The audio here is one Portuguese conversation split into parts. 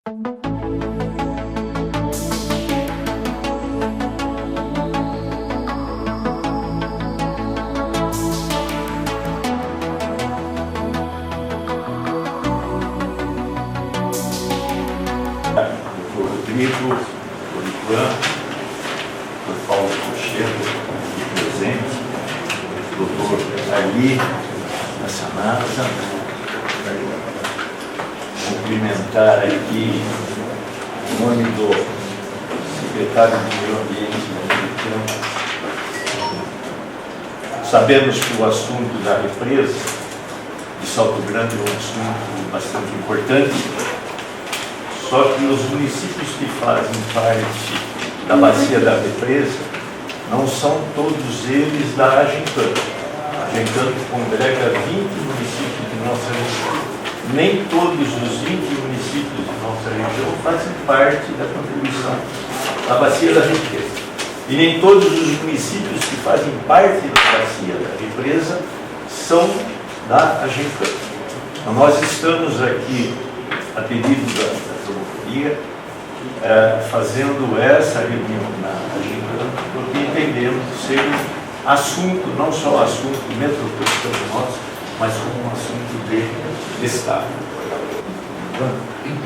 Doutor Rodrigo, doutor Ivan, doutor Paulo Rochedo, aqui presente, doutor Ali Nassanasa, cumprimentar aqui em nome do secretário do Meio Ambiente americano. Sabemos que o assunto da represa de Salto Grande é um assunto bastante importante. Só que os municípios que fazem parte da bacia da represa não são todos eles da Agencana. A Agencana congrega 20 municípios de nossa região. Nem todos os 20 municípios de nossa região fazem parte da contribuição da bacia da represa. E nem todos os municípios que fazem parte da bacia da represa são da Agencana. Então, nós estamos aqui, a pedido da promotoria, fazendo essa reunião na Agencana, porque entendemos ser um assunto, não só um assunto metropolitano nosso, mas como um assunto de Estado.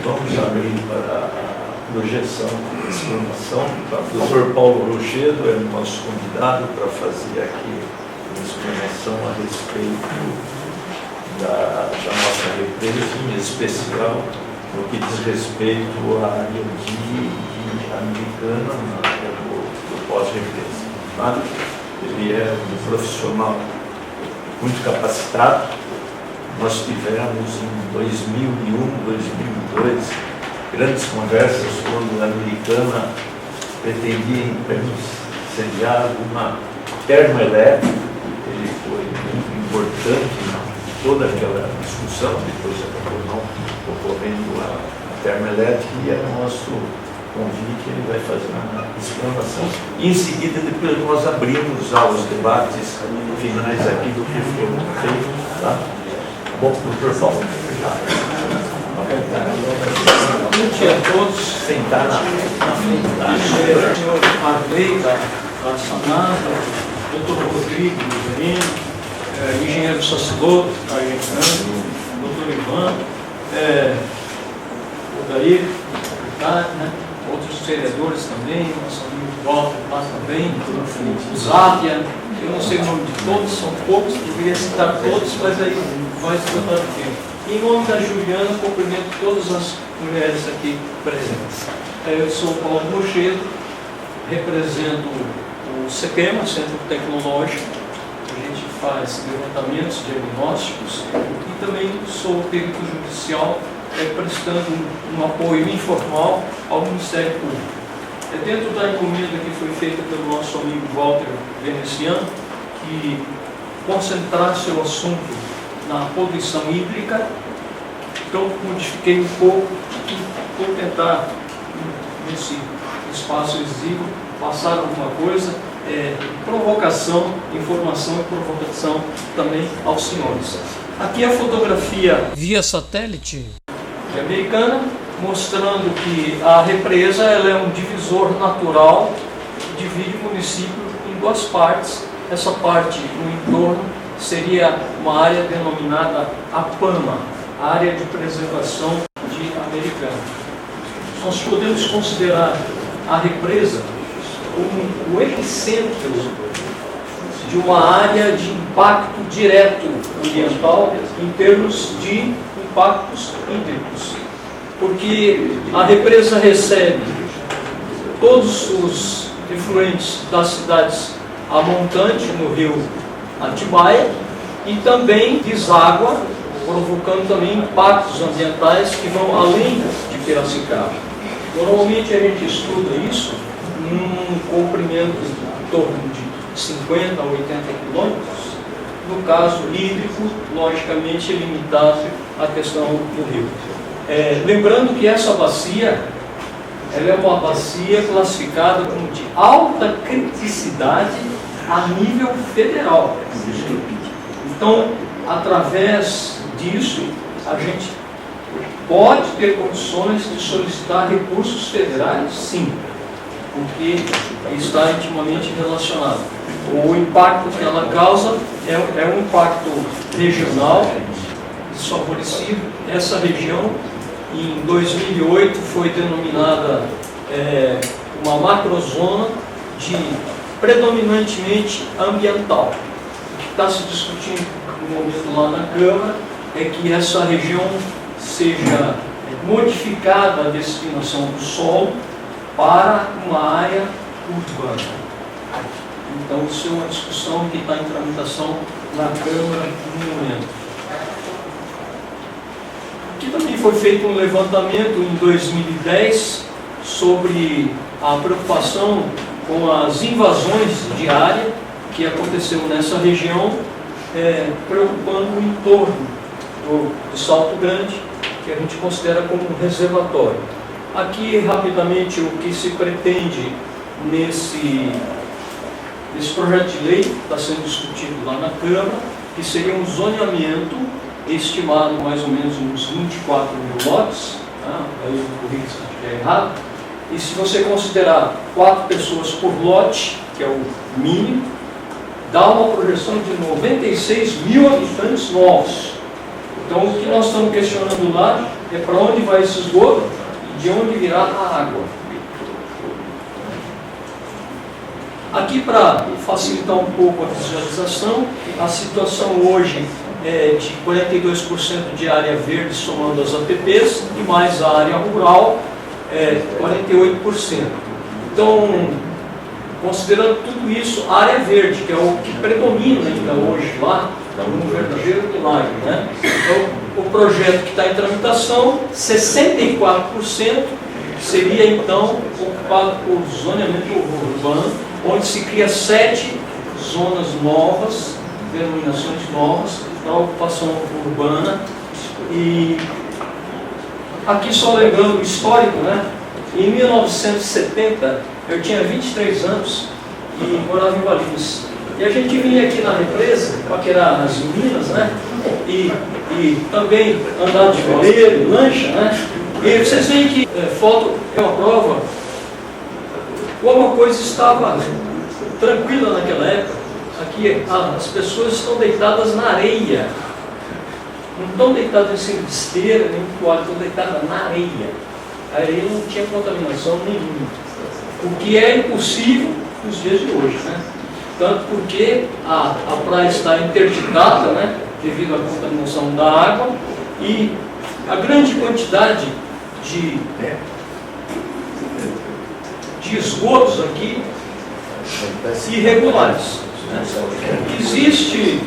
Vamos abrir para a projeção de explanação. O doutor Paulo Rochedo é o nosso convidado para fazer aqui uma explanação a respeito da nossa represa, em especial no que diz respeito à área de Americana, na área do pós-represa. Tá? Ele é um profissional muito capacitado. Nós tivemos em 2001, 2002, grandes conversas quando a Americana pretendia sediar uma termoelétrica. Ele foi muito importante em toda aquela discussão, depois acabou não ocorrendo a termoelétrica, e é nosso convite, ele vai fazer uma explanação. E em seguida, depois nós abrimos aos debates finais aqui do que foi feito. Tá? Bom, doutor Paulo. Bom dia a todos. Sentar na frente. O senhor Arley da Sanasa, doutor Rodrigo Verino, engenheiro Saciloto, doutor Ivan, o Daí, né? Outros vereadores também, nosso amigo Walter lá também, o Zápia, eu não sei o nome de todos, são poucos, deveria citar todos, mas aí vai esgotar o tempo. Em nome da Juliana, cumprimento todas as mulheres aqui presentes. Eu sou Paulo Rochedo, represento o CEPEMA, Centro Tecnológico. A gente faz levantamentos diagnósticos e também sou perito judicial, prestando um apoio informal ao Ministério Público. Dentro da encomenda que foi feita pelo nosso amigo Walter Veneciano, que concentrasse o assunto na poluição hídrica, então modifiquei um pouco e vou tentar, nesse espaço exíguo, passar alguma coisa, provocação, informação e provocação também aos senhores. Aqui a fotografia via satélite americana, mostrando que a represa ela é um divisor natural que divide o município em duas partes. Essa parte no entorno seria uma área denominada APAMA, Área de Preservação de Americana. Nós podemos considerar a represa como o epicentro de uma área de impacto direto ambiental em termos de impactos hídricos, porque a represa recebe todos os efluentes das cidades a montante no rio Atibaia e também deságua, provocando também impactos ambientais que vão além de Piracicaba. Normalmente a gente estuda isso num comprimento em torno de 50 a 80 quilômetros. No caso hídrico, logicamente é limitado à questão do rio. Lembrando que essa bacia ela é uma bacia classificada como de alta criticidade a nível federal. Então, através disso, a gente pode ter condições de solicitar recursos federais, sim, porque está intimamente relacionado. O impacto que ela causa é um impacto regional, desfavorecido. Essa região, em 2008, foi denominada uma macrozona predominantemente ambiental. O que está se discutindo no momento lá na Câmara é que essa região seja modificada a destinação do solo para uma área urbana. Então, isso é uma discussão que está em tramitação na Câmara no momento. Aqui também foi feito um levantamento em 2010 sobre a preocupação com as invasões de área que aconteceu nessa região, preocupando o entorno do Salto Grande, que a gente considera como um reservatório. Aqui, rapidamente, o que se pretende nesse projeto de lei que está sendo discutido lá na Câmara, que seria um zoneamento estimado mais ou menos uns 24 mil lotes, aí eu corrijo se estiver errado, e se você considerar 4 pessoas por lote, que é o mínimo, dá uma projeção de 96 mil habitantes novos. Então, o que nós estamos questionando lá é para onde vai esse esgoto e de onde virá a água. Aqui, para facilitar um pouco a visualização, a situação hoje é de 42% de área verde somando as APPs e mais a área rural, 48%. Então, considerando tudo isso, a área verde, que é o que predomina ainda hoje lá, no verdadeiro milagre, né? Então, o projeto que está em tramitação, 64% seria então ocupado por zoneamento urbano, onde se cria 7 zonas novas, denominações novas, para ocupação urbana. E aqui só lembrando o histórico, né? Em 1970, eu tinha 23 anos e morava em Valinhos. E a gente vinha aqui na represa, paquerar as meninas, né? E também andar de veleiro, lancha, né? E vocês veem que foto é uma prova como a coisa estava tranquila naquela época. Aqui as pessoas estão deitadas na areia. Não estão deitadas em esteira, nem em toalha, estão deitadas na areia. A areia não tinha contaminação nenhuma. O que é impossível nos dias de hoje, né? Tanto porque a praia está interditada, né? Devido à contaminação da água e a grande quantidade de esgotos aqui irregulares. Né? Existe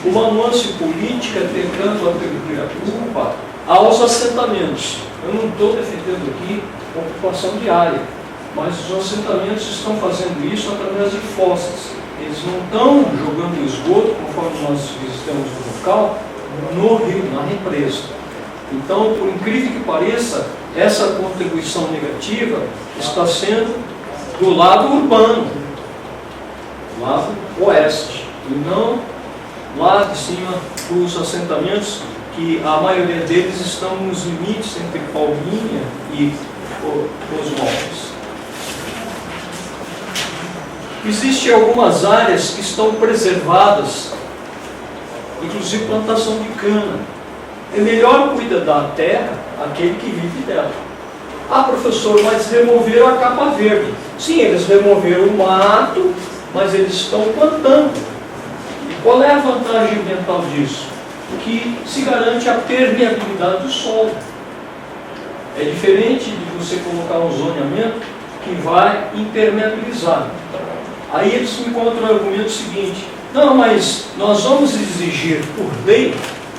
uma nuance política tentando atribuir a culpa aos assentamentos. Eu não estou defendendo aqui a ocupação diária, mas os assentamentos estão fazendo isso através de fossas. Eles não estão jogando esgoto, conforme nós visitamos o local, no rio, na represa. Então, por incrível que pareça, essa contribuição negativa está sendo do lado urbano, do lado oeste, e não lá de cima dos assentamentos, que a maioria deles estão nos limites entre Palminha e Cosmópolis. Existem algumas áreas que estão preservadas, inclusive plantação de cana. É melhor cuidar da terra aquele que vive dela. Ah, professor, mas removeram a capa verde. Sim, eles removeram o mato, mas eles estão plantando. E qual é a vantagem ambiental disso? Que se garante a permeabilidade do solo. É diferente de você colocar um zoneamento que vai impermeabilizar. Aí eles me encontram o argumento seguinte: não, mas nós vamos exigir por lei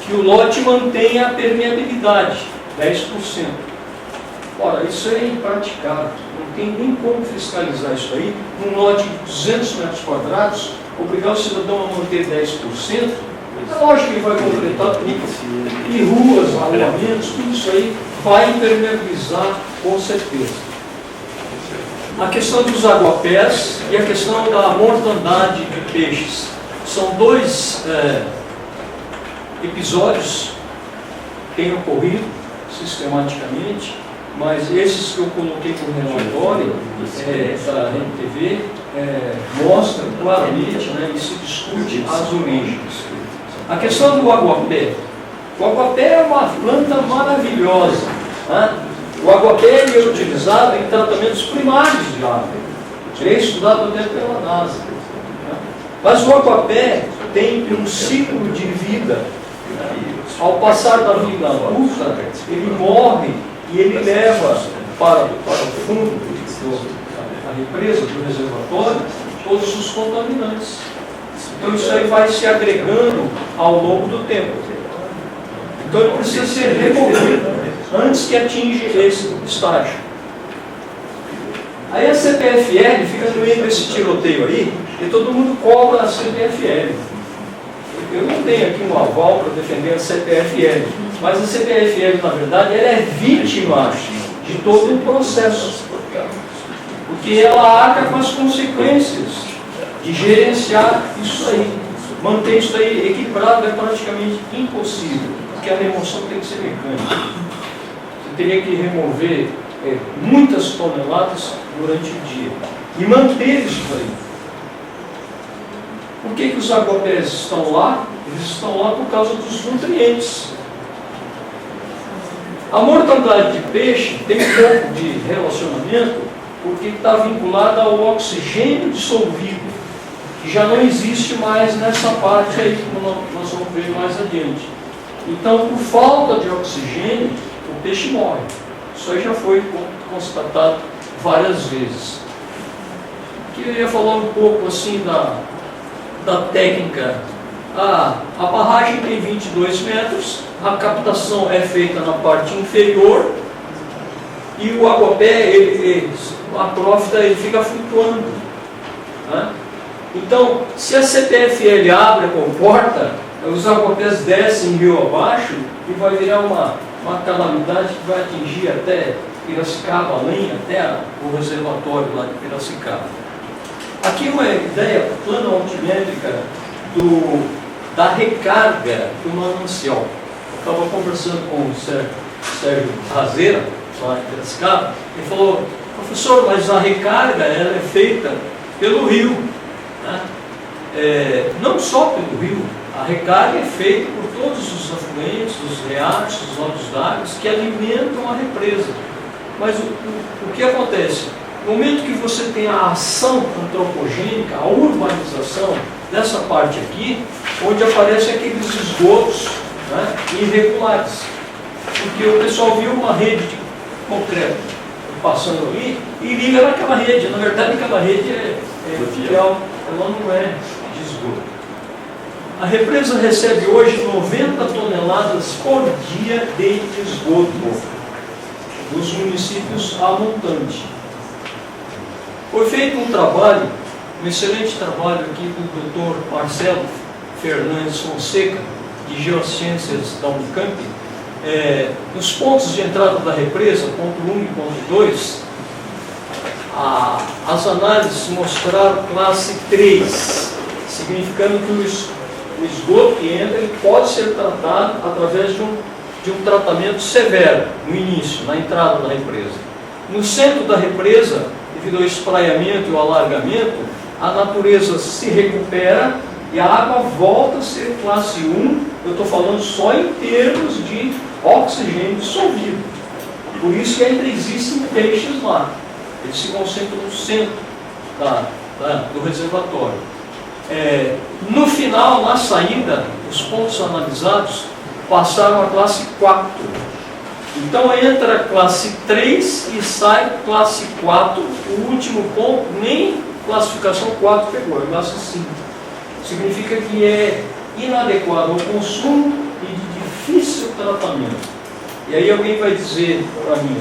que o lote mantenha a permeabilidade, 10%. Ora, isso é impraticável, não tem nem como fiscalizar isso aí. Num lote de 200 metros quadrados, obrigar o cidadão a manter 10%, é lógico que ele vai completar tudo. E ruas, arruamentos, tudo isso aí vai impermeabilizar com certeza. A questão dos aguapés e a questão da mortandade de peixes. São dois episódios que têm ocorrido, sistematicamente, mas esses que eu coloquei como relatório da NTV mostram claramente, né, e se discute as origens. A questão do aguapé. O aguapé é uma planta maravilhosa. Né? O aguapé é utilizado em tratamentos primários de água. Ele é estudado até pela NASA. Né? Mas o aguapé tem um ciclo de vida. Ao passar da vida adulta, ele morre e ele leva para o fundo da represa, do reservatório, todos os contaminantes. Então isso aí vai se agregando ao longo do tempo. Então ele precisa ser removido antes que atinja esse estágio. Aí a CPFL fica no meio desse tiroteio aí, e todo mundo cobra a CPFL. Eu não tenho aqui um aval para defender a CPFL, mas a CPFL, na verdade, ela é vítima de todo o processo, porque ela arca com as consequências de gerenciar isso aí. Manter isso aí equilibrado é praticamente impossível, porque a remoção tem que ser mecânica. Você teria que remover muitas toneladas durante o dia e manter isso aí. Por que os aguapés estão lá? Eles estão lá por causa dos nutrientes. A mortandade de peixe tem um pouco de relacionamento porque está vinculada ao oxigênio dissolvido, que já não existe mais nessa parte aí, como nós vamos ver mais adiante. Então, por falta de oxigênio, o peixe morre. Isso aí já foi constatado várias vezes. Aqui eu ia falar um pouco assim da técnica. A barragem tem 22 metros, a captação é feita na parte inferior e o aguapé, a prófita, ele fica flutuando. Né? Então, se a CPFL abre a comporta, os aguapés descem rio abaixo e vai virar uma calamidade que vai atingir até Piracicaba, além até o reservatório lá de Piracicaba. Aqui uma ideia plana altimétrica da recarga do manancial. Eu estava conversando com o Sérgio Razeira, lá em Piracicaba, ele falou: professor, mas a recarga ela é feita pelo rio. Né? Não só pelo rio, a recarga é feita por todos os afluentes, os riachos, os olhos d'água que alimentam a represa. Mas o que acontece? No momento que você tem a ação antropogênica, a urbanização dessa parte aqui, onde aparecem aqueles esgotos, né, irregulares. Porque o pessoal viu uma rede de concreto passando ali e liga naquela rede. Na verdade, aquela rede ela não é de esgoto. A represa recebe hoje 90 toneladas por dia de esgoto nos municípios a montante. Foi feito um trabalho, um excelente trabalho aqui do Dr. Marcelo Fernandes Fonseca, de Geociências da Unicamp. Nos pontos de entrada da represa, ponto 1 e ponto 2, as análises mostraram classe 3, significando que o esgoto que entra ele pode ser tratado através de um tratamento severo no início, na entrada da represa. No centro da represa, devido ao espraiamento e ao alargamento, a natureza se recupera e a água volta a ser classe 1, eu estou falando só em termos de oxigênio dissolvido. Por isso que ainda existem peixes lá. Eles se concentram no centro do reservatório. No final, na saída, os pontos analisados passaram a classe 4. Então entra a classe 3 e sai classe 4. O último ponto, nem classificação 4 pegou, é classe 5. Significa que é inadequado ao consumo e de difícil tratamento. E aí alguém vai dizer para mim,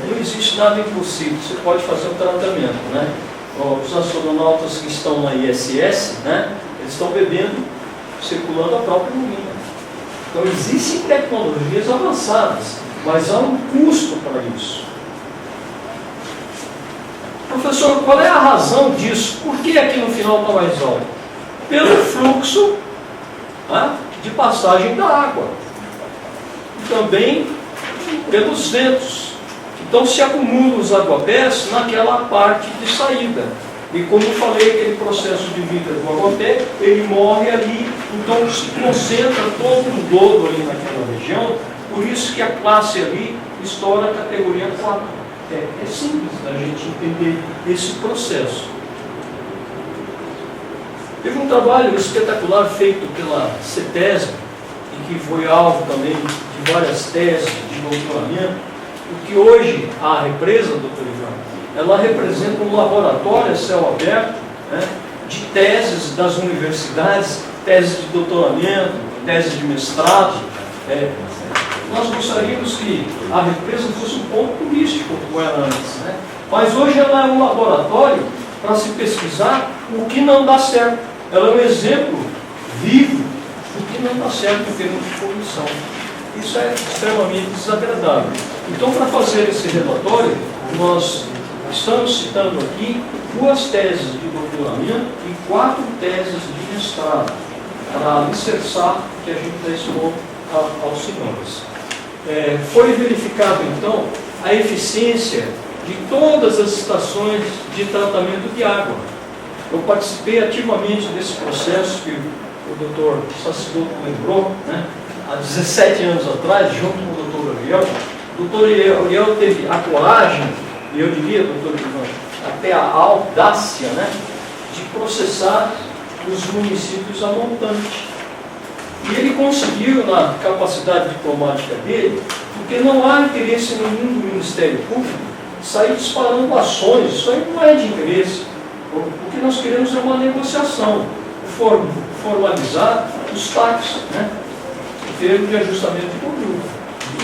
não existe nada impossível, você pode fazer o tratamento, né? Os astronautas que estão na ISS, né, eles estão bebendo, circulando a própria urina. Então existem tecnologias avançadas, mas há um custo para isso. Professor, qual é a razão disso? Por que aqui no final está mais alto? Pelo fluxo, né, de passagem da água. E também pelos ventos. Então se acumulam os aguapés naquela parte de saída. E como eu falei, aquele processo de vida do aguapé, ele morre ali, então se concentra todo o lodo ali naquela região, por isso que a classe ali estoura a categoria 4. É simples a gente entender esse processo. Teve um trabalho espetacular feito pela CETESB, e que foi alvo também de várias teses de doutoramento, porque hoje a represa, doutor Ivan, ela representa um laboratório a céu aberto, né, de teses das universidades, teses de doutoramento, teses de mestrado. Nós gostaríamos que a represa fosse um ponto turístico, como era antes, né? Mas hoje ela é um laboratório para se pesquisar o que não dá certo. Ela é um exemplo vivo do que não dá certo em termos de poluição. Isso é extremamente desagradável. Então, para fazer esse relatório, nós estamos citando aqui 2 teses de doutoramento e 4 teses de mestrado, para alicerçar o que a gente já expôs aos senhores. Foi verificado, então, a eficiência de todas as estações de tratamento de água. Eu participei ativamente desse processo que o doutor Sacidoto lembrou, né? Há 17 anos atrás, junto com o doutor Ariel. O doutor Ariel teve a coragem, e eu diria, doutor Ivan, até a audácia, né, de processar os municípios a montante. E ele conseguiu, na capacidade diplomática dele, porque não há interesse nenhum do Ministério Público sair disparando ações, isso aí não é de interesse. O que nós queremos é uma negociação, formalizar os TACs, né, o termo de ajustamento de conduta.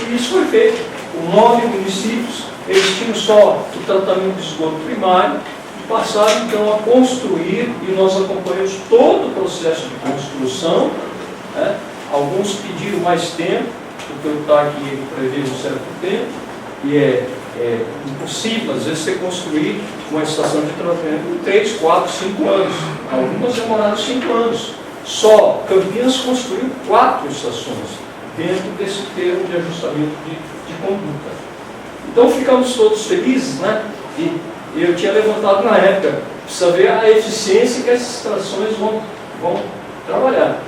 E isso foi feito com 9 municípios, eles tinham só o tratamento de esgoto primário, e passaram então a construir, e nós acompanhamos todo o processo de construção, né? Alguns pediram mais tempo, porque o TAC prevê um certo tempo, e é impossível, às vezes, você construir uma estação de tratamento em 3, 4, 5 anos. Algumas demoraram 5 anos. Só Campinas construiu 4 estações dentro desse termo de ajustamento de conduta. Então ficamos todos felizes, né? E eu tinha levantado na época, precisa ver a eficiência que essas estações vão trabalhar.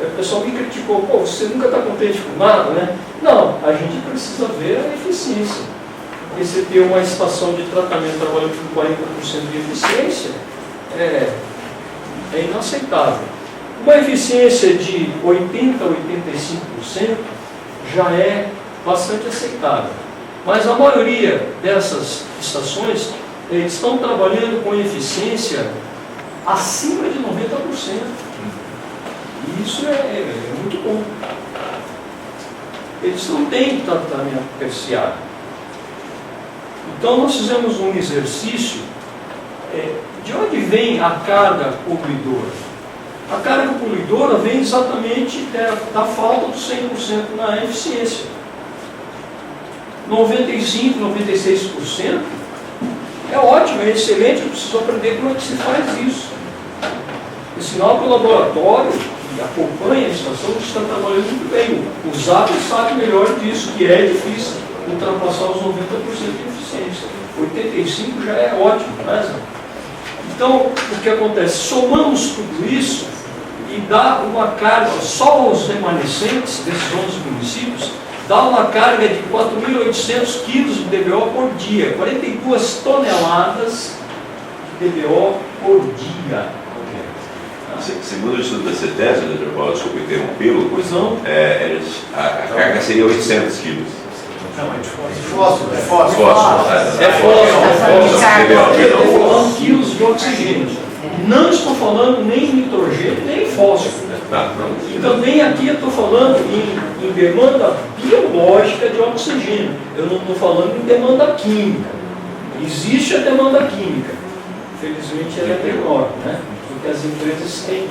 O pessoal me criticou, pô, você nunca está contente com nada, né? Não, a gente precisa ver a eficiência. Porque você ter uma estação de tratamento trabalhando com 40% de eficiência é inaceitável. Uma eficiência de 80% a 85% já é bastante aceitável. Mas a maioria dessas estações estão trabalhando com eficiência acima de 90%. E isso é muito bom. Eles não têm tratamento terciário. Então nós fizemos um exercício de onde vem a carga poluidora. A carga poluidora vem exatamente da falta do 100% na eficiência. 95%, 96% é ótimo, é excelente, eu preciso aprender como é que se faz isso. E sinal que o laboratório que acompanha a estação está trabalhando muito bem. O ZAP sabe melhor disso, que é difícil ultrapassar os 90% de eficiência. 85% já é ótimo, né, Zé? Então, o que acontece? Somamos tudo isso e dá uma carga, só os remanescentes desses 11 municípios, dá uma carga de 4.800 quilos de DBO por dia, 42 toneladas de DBO por dia. Segundo o estudo da CETESB, doutor Paulo, desculpa interrompê-lo, Pois não. A carga seria 800 quilos. Não, é de Fósforo. Estou falando quilos de oxigênio. Não estou falando nem nitrogênio, nem fósforo. E também aqui eu estou falando em demanda biológica de oxigênio. Eu não estou falando em demanda química. Existe a demanda química. Felizmente ela é menor, né? Porque as empresas têm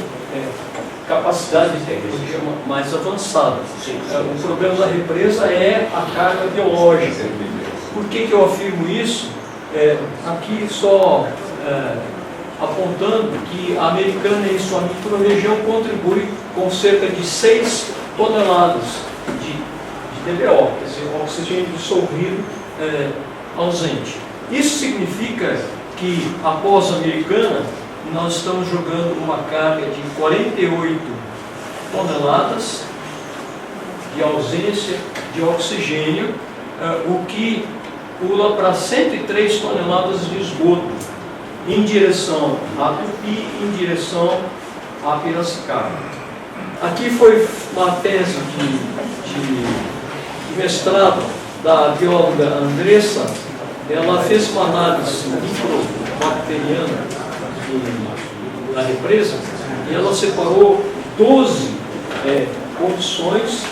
capacidade de tecnologia mais avançada. O problema da represa é a carga biológica. Por que eu afirmo isso? Aqui só apontando que a Americana em sua microrregião contribui com cerca de 6 toneladas de DBO. Quer dizer, oxigênio dissolvido ausente. Isso significa que, após a Americana, nós estamos jogando uma carga de 48 toneladas de ausência de oxigênio, o que pula para 103 toneladas de esgoto em direção a Tupi, em direção a Piracicaba. Aqui foi uma tese de mestrado da bióloga Andressa. Ela fez uma análise microbacteriana da represa e ela separou 12 condições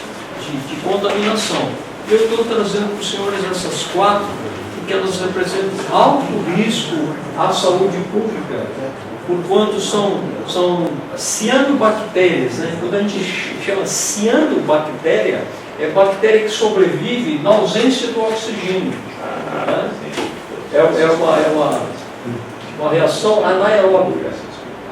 de contaminação. Eu estou trazendo para os senhores essas 4, porque elas representam alto risco à saúde pública, porquanto são cianobactérias. Né? Quando a gente chama cianobactéria, é bactéria que sobrevive na ausência do oxigênio. Né? É uma reação anaeróbica.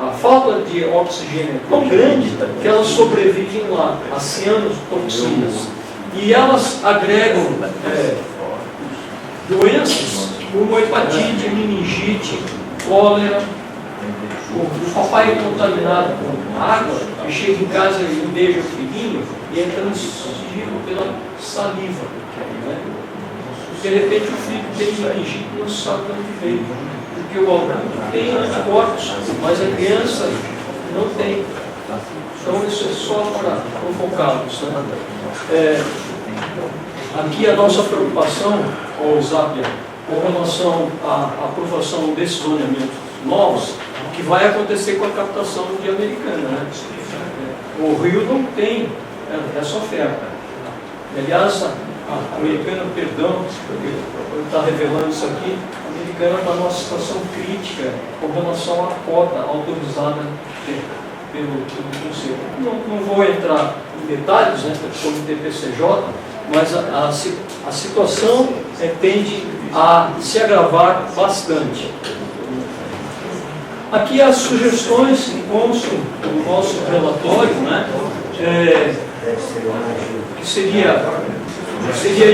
A falta de oxigênio é tão grande que elas sobrevivem lá, as cianotoxinas. E elas agregam doenças como hepatite, meningite, cólera. O papai é contaminado com água, que chega em casa e beija o filhinho e é transmitido pela saliva. Né? De repente o filho tem meningite e não sabe de onde veio. Porque o adulto tem anticorpos, mas a criança não tem. Então isso é só para provocá-los. Né? Aqui a nossa preocupação, Zápia, com relação à aprovação desses zoneamentos novos, que vai acontecer com a captação de Americana. Né? O Rio não tem essa oferta. Aliás, a Americana, perdão, eu estou revelando isso aqui, a Americana está numa situação crítica com relação à cota autorizada pelo Conselho. Não vou entrar em detalhes, né, pelo Comitê PCJ, mas a situação tende a se agravar bastante. Aqui as sugestões que constam do nosso relatório, né, que seria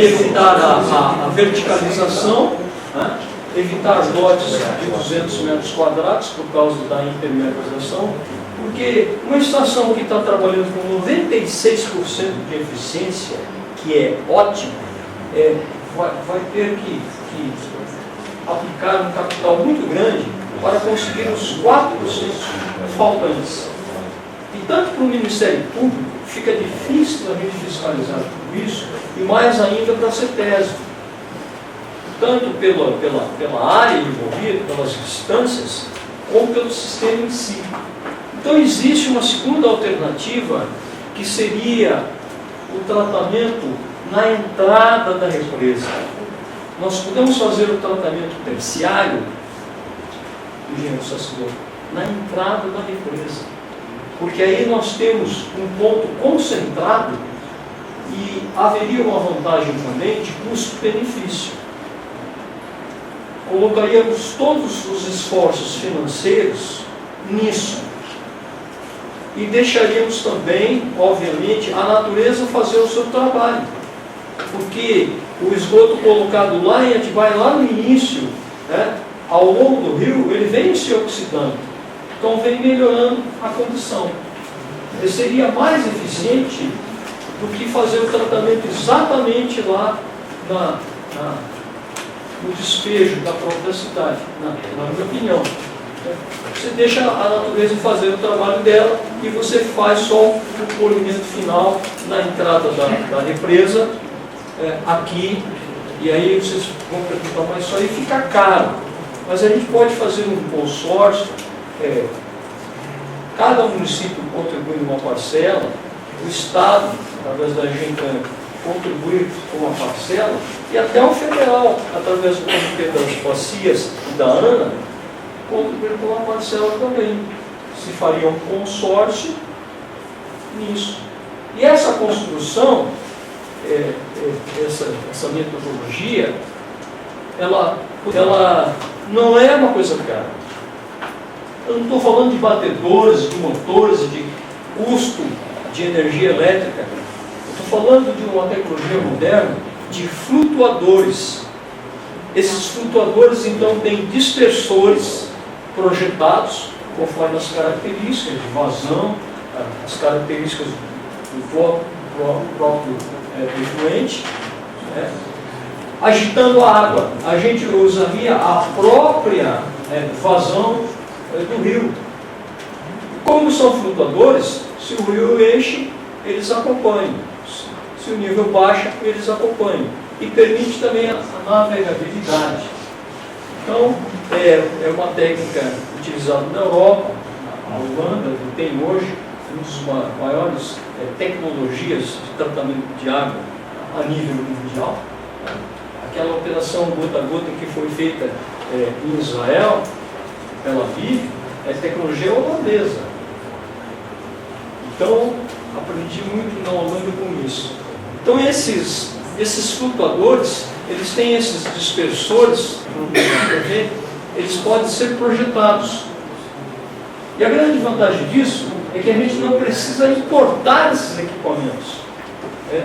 evitar a verticalização, né, evitar lotes de 200 metros quadrados por causa da impermeabilização, porque uma estação que está trabalhando com 96% de eficiência, que é ótimo, vai ter que aplicar um capital muito grande para conseguir os 4% faltantes. E tanto para o Ministério Público, fica difícil a gente fiscalizar tudo isso, e mais ainda para a CETESB, tanto pela área envolvida, pelas distâncias, como pelo sistema em si. Então existe uma segunda alternativa, que seria o tratamento na entrada da represa. Nós podemos fazer o tratamento terciário, engenheiro Sassidor, na entrada da represa, porque aí nós temos um ponto concentrado e haveria uma vantagem também de custo-benefício. Colocaríamos todos os esforços financeiros nisso e deixaríamos também, obviamente, a natureza fazer o seu trabalho, porque o esgoto colocado lá em Atibaia, lá no início, né, ao longo do rio, ele vem se oxidando, então vem melhorando a condição. Ele seria mais eficiente do que fazer o tratamento exatamente lá no despejo da própria cidade, na minha opinião. Você deixa a natureza fazer o trabalho dela e você faz só o polimento final na entrada da represa, aqui, e aí vocês vão perguntar, mas isso aí fica caro. Mas a gente pode fazer um consórcio, cada município contribui numa parcela, o Estado, através da Gincana, contribuir com uma parcela, e até o federal, através do Comitê das Bacias e da ANA, contribuir com uma parcela também. Se faria um consórcio nisso. E essa construção, essa metodologia, ela não é uma coisa cara. Eu não estou falando de batedores, de motores, de custo de energia elétrica. Eu estou falando de uma tecnologia moderna de flutuadores. Esses flutuadores, então, têm dispersores projetados conforme as características de vazão, as características do próprio efluente, né? Agitando a água. A gente usaria a própria vazão do rio. Como são flutuadores, se o rio enche, eles acompanham. Se o nível baixa, eles acompanham. E permite também a navegabilidade. Então, é uma técnica utilizada na Europa. A Holanda tem hoje uma das maiores tecnologias de tratamento de água a nível mundial. Aquela operação gota a gota que foi feita em Israel, pela Aviv, é tecnologia holandesa. Então, aprendi muito na Holanda com isso. Então, esses flutuadores, eles têm esses dispersores, eles podem ser projetados. E a grande vantagem disso é que a gente não precisa importar esses equipamentos.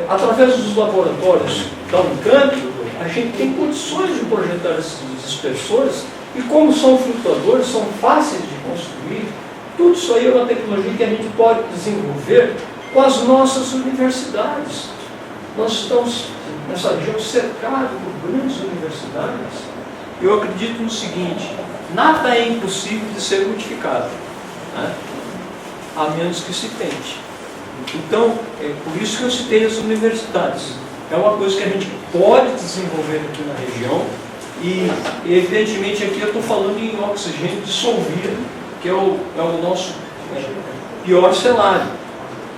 Através dos laboratórios da Unicamp, a gente tem condições de projetar esses dispersores, e como são flutuadores, são fáceis de construir. Tudo isso aí é uma tecnologia que a gente pode desenvolver com as nossas universidades. Nós estamos nessa região cercados por grandes universidades. Eu acredito no seguinte: nada é impossível de ser modificado, né? A menos que se tente. Então, é por isso que eu citei as universidades. É uma coisa que a gente pode desenvolver aqui na região, e evidentemente aqui eu estou falando em oxigênio dissolvido, que é o nosso pior cenário,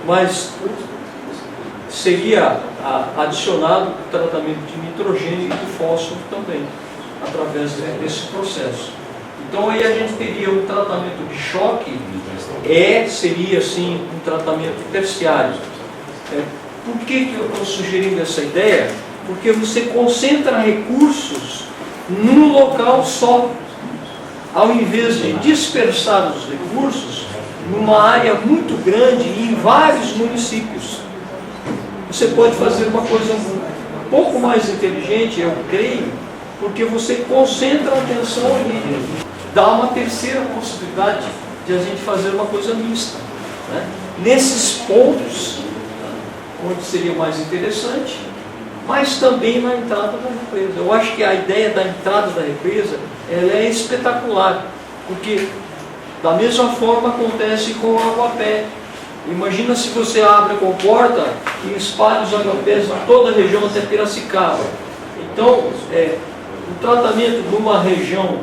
mas seria adicionado o tratamento de nitrogênio e de fósforo também, através desse processo. Então aí a gente teria um tratamento de choque, seria assim um tratamento terciário. Por que eu estou sugerindo essa ideia? Porque você concentra recursos num local só, ao invés de dispersar os recursos numa área muito grande e em vários municípios. Você pode fazer uma coisa um pouco mais inteligente, eu creio, porque você concentra a atenção ali. Dá uma terceira possibilidade de a gente fazer uma coisa mista, né? Nesses pontos, onde seria mais interessante, mas também na entrada da represa. Eu acho que a ideia da entrada da represa, ela é espetacular, porque da mesma forma acontece com o aguapé. Imagina se você abre a comporta e espalha os aguapés em toda a região até Piracicaba. Então, o tratamento de uma região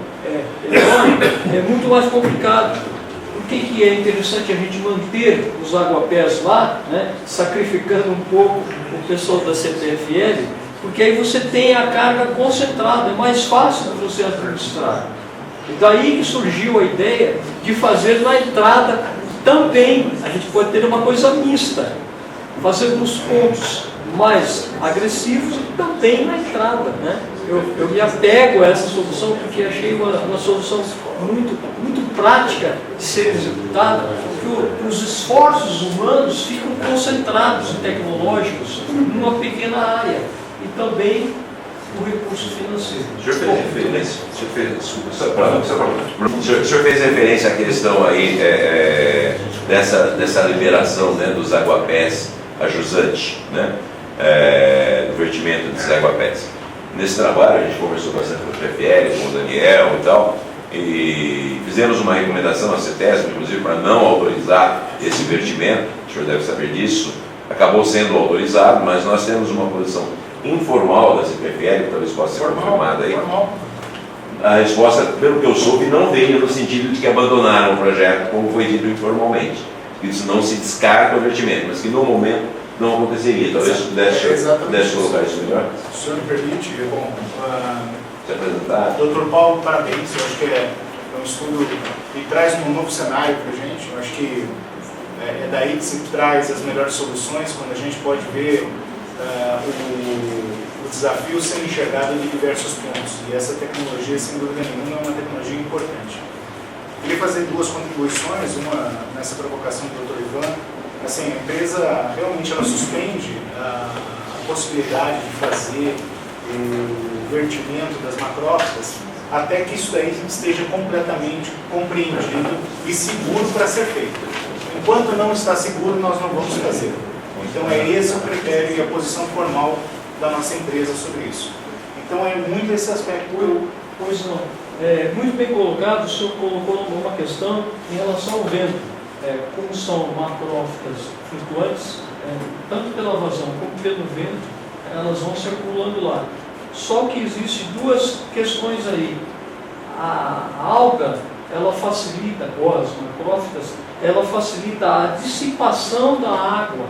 enorme é muito mais complicado. Por que é interessante a gente manter os aguapés lá, né, sacrificando um pouco o pessoal da CPFL? Porque aí você tem a carga concentrada, é mais fácil de você administrar. E daí que surgiu a ideia de fazer na entrada também. A gente pode ter uma coisa mista, fazer nos pontos mais agressivos e também na entrada, né? Eu me apego a essa solução porque achei uma solução muito prática de ser executada, porque os esforços humanos ficam concentrados e tecnológicos numa pequena área, e também o recurso financeiro. O senhor fez referência à questão aí dessa liberação, né, dos aguapés a jusante, né, do vertimento desses aguapés. Nesse trabalho a gente conversou bastante com o PFL, com o Daniel e tal, e fizemos uma recomendação à CETESB, inclusive, para não autorizar esse vertimento. O senhor deve saber disso. Acabou sendo autorizado, mas nós temos uma posição informal da CPFL, que talvez possa ser confirmada aí. A resposta, pelo que eu soube, não veio no sentido de que abandonaram o projeto, como foi dito informalmente. Isso não se descarta o vertimento, mas que no momento não aconteceria. Talvez pudesse colocar isso melhor. Se o senhor me permite, Se apresentar. Dr. Paulo, parabéns. Eu acho que é um estudo que traz um novo cenário para a gente. Eu acho que é daí que se traz as melhores soluções, quando a gente pode ver o desafio sendo enxergado de diversos pontos. E essa tecnologia, sem dúvida nenhuma, é uma tecnologia importante. Queria fazer duas contribuições, uma nessa provocação do Dr. Ivan. Assim, a empresa realmente ela suspende a possibilidade de fazer o vertimento das macrófitas, até que isso aí esteja completamente compreendido e seguro para ser feito. Enquanto não está seguro, nós não vamos fazer. Então é esse o critério e a posição formal da nossa empresa sobre isso. Então é muito esse aspecto. Pois não. Muito bem colocado, o senhor colocou uma questão em relação ao vento. Como são macrófitas flutuantes, tanto pela vazão como pelo vento, elas vão circulando lá. Só que existem duas questões aí. A alga, ela facilita, ou as macrófitas, ela facilita a dissipação da água,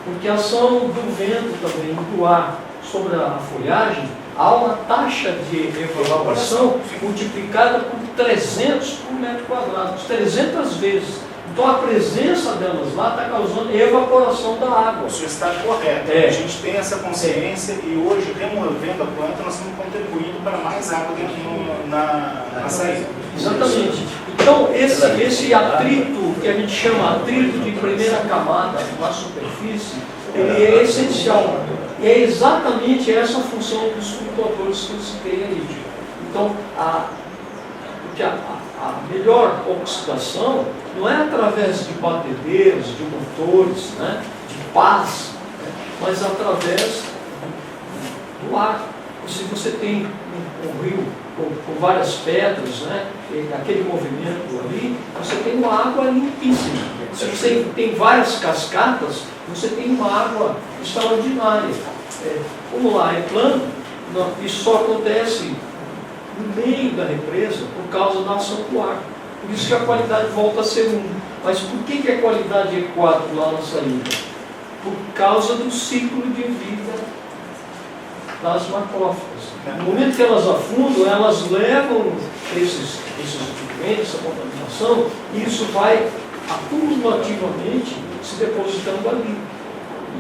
porque a ação do vento também, do ar sobre a folhagem, há uma taxa de evaporação multiplicada por 300 por metro quadrado, 300 vezes. Então a presença delas lá está causando evaporação da água. O senhor está correto. A gente tem essa consciência e hoje, removendo a planta, nós estamos contribuindo para mais água na saída. Exatamente. Então esse atrito, que a gente chama atrito de primeira camada na superfície, ele é essencial. E é exatamente essa a função dos flutuadores que eu citei ali. Então, porque a melhor oxidação não é através de batedeiros, de motores, né, de pás, né, mas através do ar. Se você tem um rio com várias pedras, né, aquele movimento ali, você tem uma água limpíssima. Se você tem várias cascatas, você tem uma água extraordinária. Como lá é plano, isso só acontece no meio da represa por causa da ação do ar. Por isso que a qualidade volta a ser 1. Mas por que a qualidade é 4 lá na saída? Por causa do ciclo de vida das macrófitas. No momento que elas afundam, elas levam esses nutrientes, essa contaminação, e isso vai acumulativamente se depositando ali.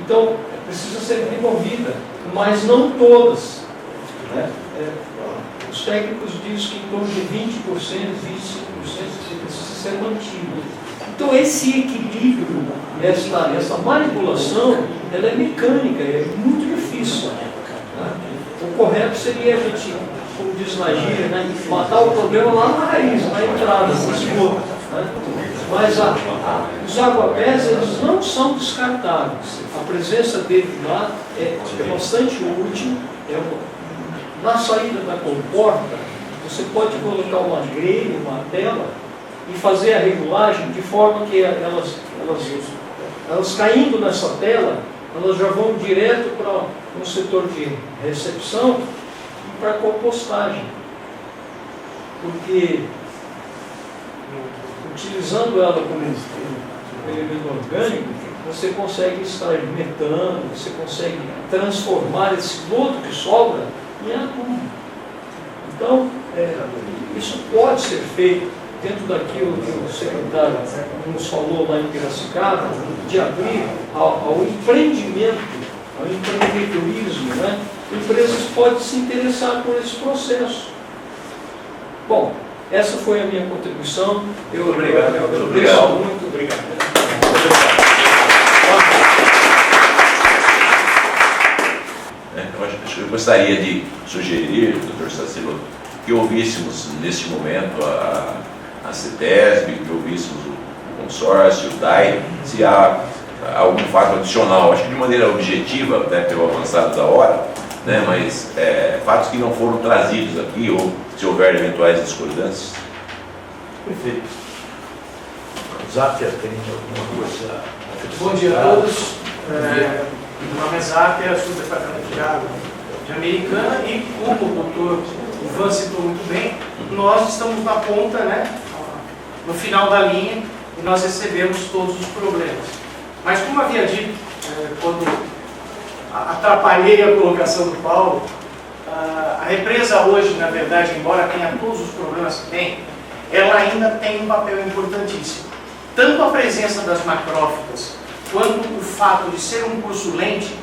Então, precisa ser removida, mas não todas. Né? Os técnicos dizem que em torno de 20%, 25% precisa ser mantido. Então, esse equilíbrio, essa manipulação, ela é mecânica, é muito difícil. Né? O correto seria a gente, como diz na gíria, né, matar o problema lá na raiz, na entrada, no esgoto. Né? Mas os aguapés, eles não são descartáveis. A presença dele lá é bastante útil. Na saída da comporta, você pode colocar uma grelha, uma tela, e fazer a regulagem de forma que elas caindo nessa tela, elas já vão direto para um setor de recepção e para compostagem. Porque utilizando ela como elemento orgânico, você consegue extrair metano, você consegue transformar esse lodo que sobra em adubo. Então, isso pode ser feito dentro daquilo que o secretário nos falou lá em Piracicaba, de abrir ao empreendimento, ao empreendedorismo, né? Empresas podem se interessar por esse processo. Bom, essa foi a minha contribuição. Obrigado. Muito obrigado. Eu gostaria de sugerir, doutor Sacilo, que ouvíssemos neste momento a CETESB, que ouvíssemos o consórcio, o DAI, se há algum fato adicional, acho que de maneira objetiva, até pelo avançado da hora, né, mas fatos que não foram trazidos aqui, ou se houver eventuais discordâncias. Perfeito. Zápia, tem alguma coisa? Bom dia a todos. Meu nome é Zápia, sou do departamento de água de Americana e, como o doutor Ivan citou muito bem, nós estamos na ponta, né, no final da linha, e nós recebemos todos os problemas. Mas como havia dito, quando atrapalhei a colocação do Paulo, a represa hoje, na verdade, embora tenha todos os problemas que tem, ela ainda tem um papel importantíssimo. Tanto a presença das macrófitas, quanto o fato de ser um curso lente,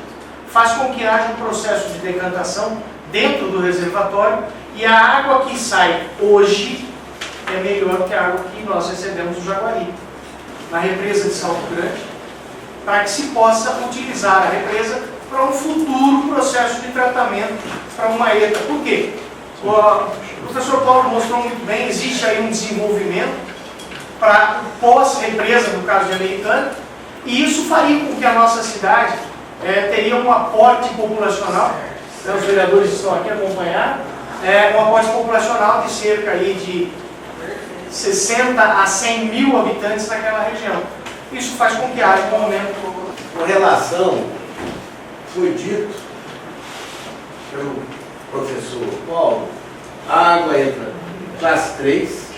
faz com que haja um processo de decantação dentro do reservatório e a água que sai hoje é melhor que a água que nós recebemos do Jaguari, na represa de Salto Grande, para que se possa utilizar a represa para um futuro processo de tratamento para uma ETA. Por quê? O professor Paulo mostrou muito bem, existe aí um desenvolvimento para pós-represa, no caso de Americana, e isso faria com que a nossa cidade teria um aporte populacional, os vereadores estão aqui a acompanhar, um aporte populacional de cerca aí de 60 a 100 mil habitantes naquela região. Isso faz com que haja um aumento. Com relação, foi dito pelo professor Paulo, a água entra classe 3,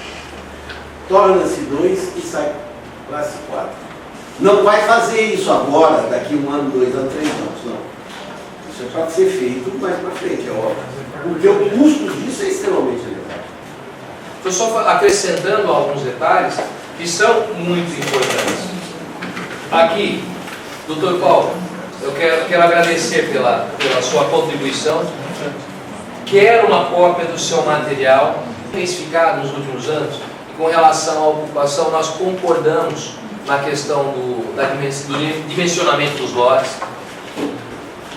torna-se 2 e sai classe 4. Não vai fazer isso agora, daqui 1 ano, 2 anos, 3 anos, não. Isso é para ser feito mais para frente, é óbvio. Porque o custo disso é extremamente elevado. Estou só acrescentando alguns detalhes que são muito importantes. Aqui, doutor Paulo, eu quero agradecer pela sua contribuição. Quero uma cópia do seu material intensificado nos últimos anos. E com relação à ocupação, nós concordamos na questão do dimensionamento dos lotes.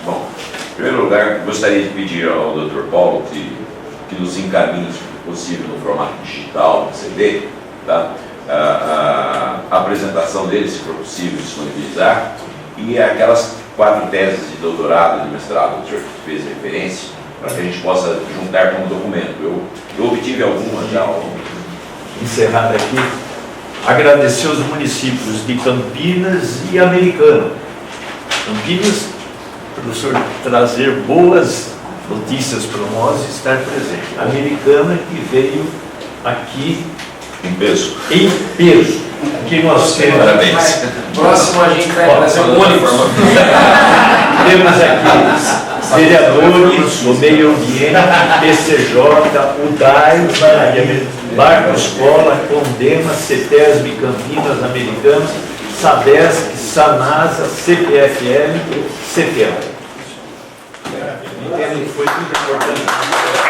Bom, em primeiro lugar, gostaria de pedir ao Dr. Paulo que nos encaminhe, se possível, no formato digital, no CD, tá? A apresentação dele, se for possível, disponibilizar, e aquelas 4 teses de doutorado e de mestrado que o senhor fez referência, para que a gente possa juntar como documento. Eu obtive algumas já. Encerrar aqui, agradecer os municípios de Campinas e Americana. Campinas, para o senhor trazer boas notícias para nós e estar presente. Americana, que veio aqui Em peso. em peso. Aqui nós temos. Parabéns. Próximo a gente vai trazer um ônibus. Temos aqui vereadores do meio ambiente, PCJ, UDAI, Barco Escola, Condema, CETESB, Campinas, Americanas, SADESC, SANASA, CPFL, CPL. Entendo que foi muito importante.